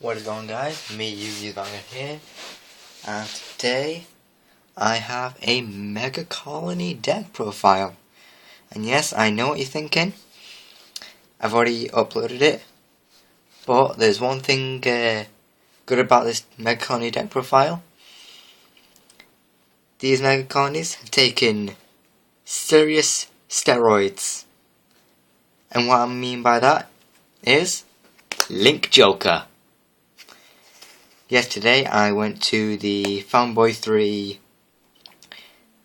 What is going on, guys? Me, you, Vanguard here, and today I have a Mega Colony deck profile. And yes, I know what you're thinking. I've already uploaded it, but there's one thing good about this Mega Colony deck profile. These Mega Colonies have taken serious steroids, and what I mean by that is Link Joker. Yesterday I went to the Fanboy 3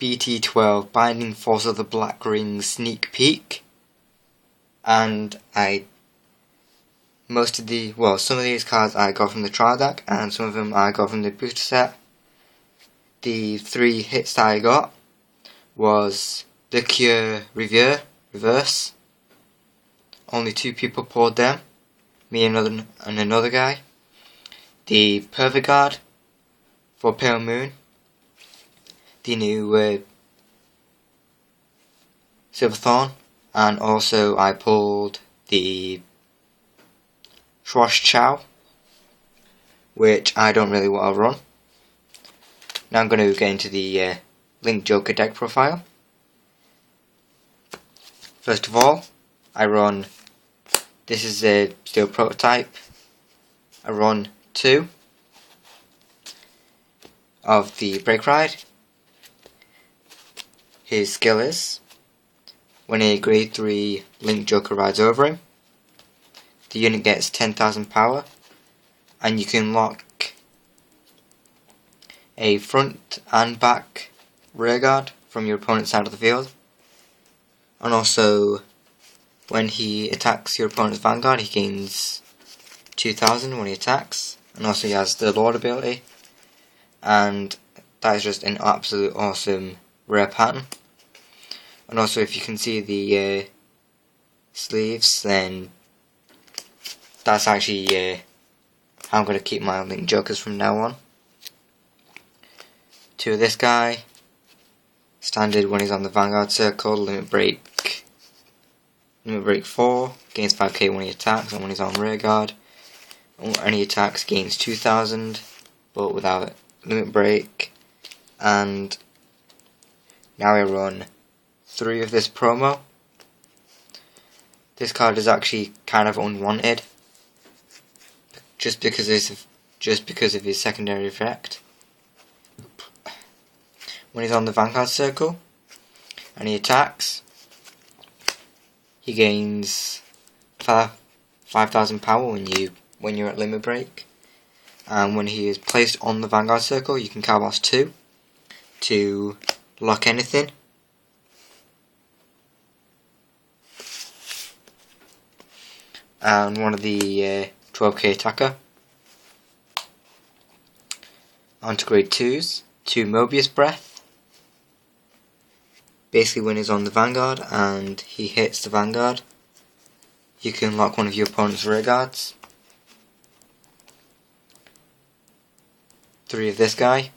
BT12 Binding Force of the Black Ring sneak peek, and some of these cards I got from the trial deck and some of them I got from the booster set. The 3 hits that I got was the Cure Reverse. Only 2 people pulled them, me and another guy. The Perfect Guard for Pale Moon, the new Silverthorn, and also I pulled the Swash Chow, which I don't really want to run. Now I'm going to get into the Link Joker deck profile. First of all, I run, this is a still prototype, I run 2 of the Break Ride. His skill is, when a grade 3 Link Joker rides over him, the unit gets 10,000 power, and you can lock a front and back rear guard from your opponent's side of the field. And also, when he attacks your opponent's vanguard, he gains 2,000 when he attacks. And also he has the Lord ability, and that is just an absolute awesome rare pattern. And also, if you can see the sleeves, then that's actually how I'm going to keep my Link Jokers from now on. 2 of this guy, standard when he's on the Vanguard Circle, Limit Break 4, gains 5k when he attacks, and when he's on rear guard, any attacks gains 2,000, but without Limit Break. And now I run 3 of this promo. This card is actually kind of unwanted, just because of his secondary effect. When he's on the Vanguard Circle and he attacks, he gains 5,000 power when you're at Limit Break. And when he is placed on the Vanguard Circle, you can Cowboss 2 to lock anything. And one of the 12k attacker. On to grade 2s, 2 Mobius Breath. Basically, when he's on the Vanguard and he hits the Vanguard, you can lock one of your opponent's rear guards. 3 of this guy.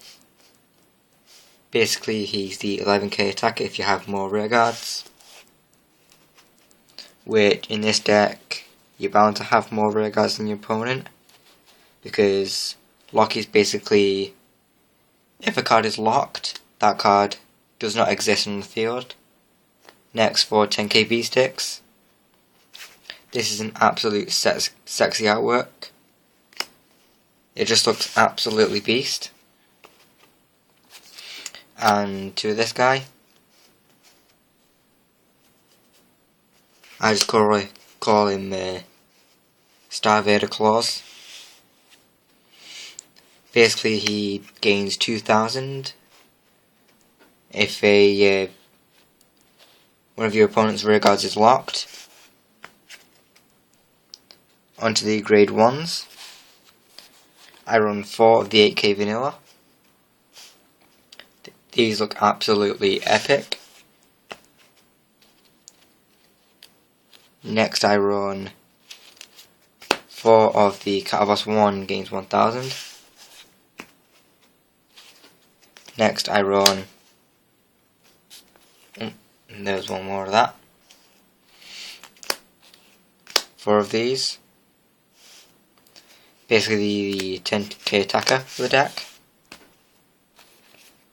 Basically, he's the 11k attacker if you have more rear guards, which in this deck you're bound to have more rear guards than your opponent, because lock is basically, if a card is locked, that card does not exist on the field. Next, for 10k V-Sticks. This is an absolute sexy artwork. It just looks absolutely beast. And 2 of this guy. I just call him Star Vader Claws. Basically, he gains 2,000 if one of your opponent's rear guards is locked. Onto the grade 1s. I run 4 of the 8k vanilla. These look absolutely epic. Next I run 4 of the Cowboss 1, gains 1,000. Next I run, and there's one more of that, 4 of these. basically the 10k attacker of the deck,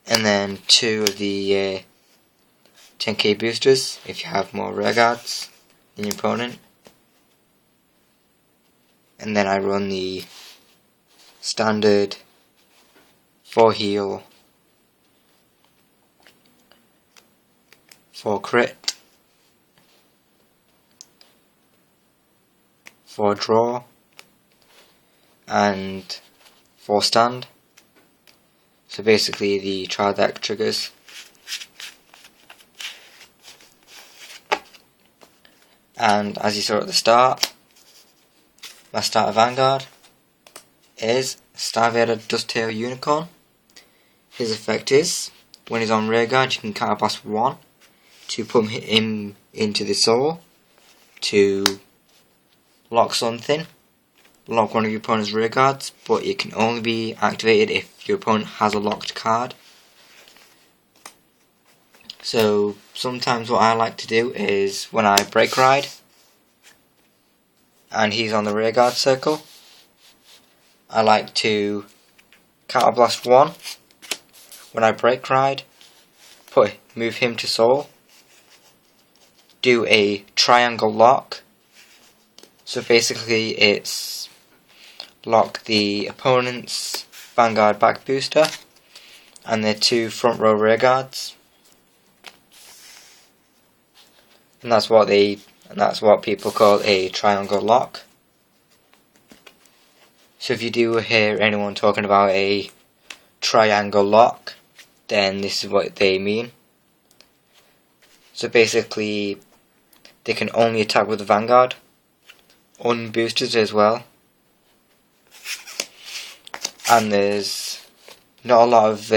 and then 2 of the 10k boosters if you have more rear guards than your opponent. And then I run the standard 4 heal, 4 crit, 4 draw, and 4 stand. So basically the trial deck triggers. And as you saw at the start, my starter vanguard is Starvader Dusttail Unicorn. His effect is, when he's on rearguard, you can counterblast 1 to put him into the soul to lock something, lock one of your opponent's rearguards, but it can only be activated if your opponent has a locked card. So sometimes what I like to do is when I break ride and he's on the rearguard circle, I like to counterblast 1 when I break ride, move him to soul, do a triangle lock. So basically it's lock the opponent's vanguard back booster and their 2 front row rear guards. And that's what people call a triangle lock. So if you do hear anyone talking about a triangle lock, then this is what they mean. So basically they can only attack with the vanguard, unboosted as well. And there's not a lot of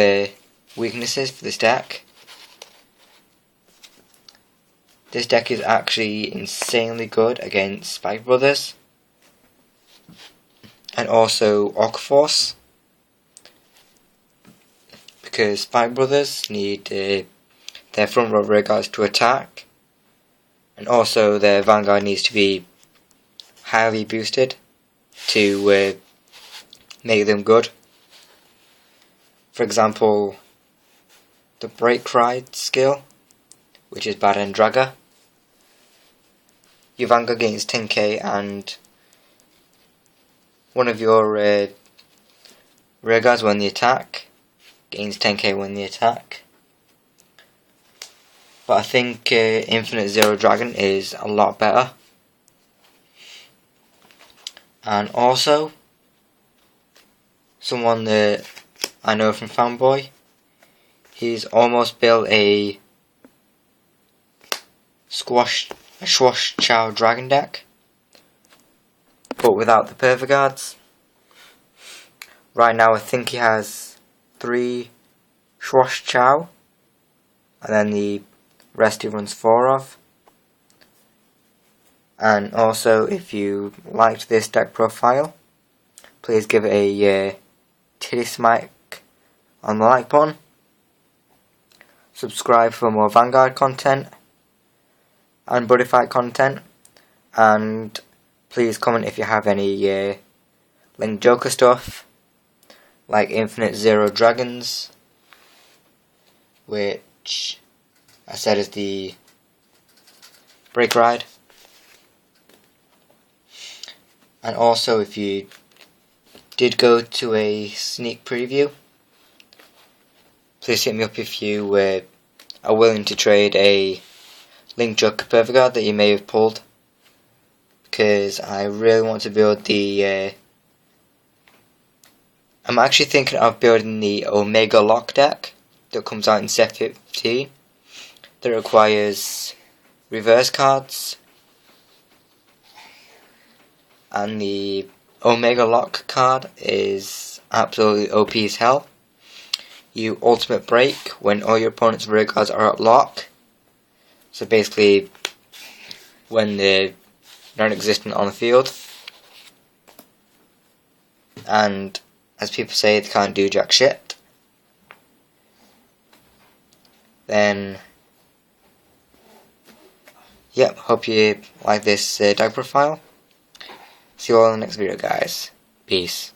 weaknesses for this deck. This deck is actually insanely good against Spike Brothers and also Orc Force, because Spike Brothers need their front row rear guards to attack, and also their vanguard needs to be highly boosted to make them good. For example, the break ride skill, which is Bad End Dragger. Your vanguard gains 10k and one of your rear guards when the attack gains 10k when the attack. But I think Infinite Zero Dragon is a lot better. And also, someone that I know from Fanboy, he's almost built a Swash Chow Dragon deck, but without the perfect guards. Right now I think he has 3 Swash Chow, and then the rest he runs 4 of. And also, if you liked this deck profile, please give it a titty smack on the like button. Subscribe for more Vanguard content and Buddy Fight content, and please comment if you have any Link Joker stuff like Infinite Zero Dragons, which I said is the break ride. And also, if you did go to a sneak preview, please hit me up if you are willing to trade a Link Joker perfect guard that you may have pulled, because I really want to build the I'm actually thinking of building the Omega Lock deck that comes out in set 15 that requires reverse cards, and the Omega Lock card is absolutely OP as hell. You ultimate break when all your opponent's rear guards are at lock. So basically, when they're non-existent on the field, and as people say, they can't do jack shit, then yep, hope you like this deck profile. See you all in the next video, guys. Peace.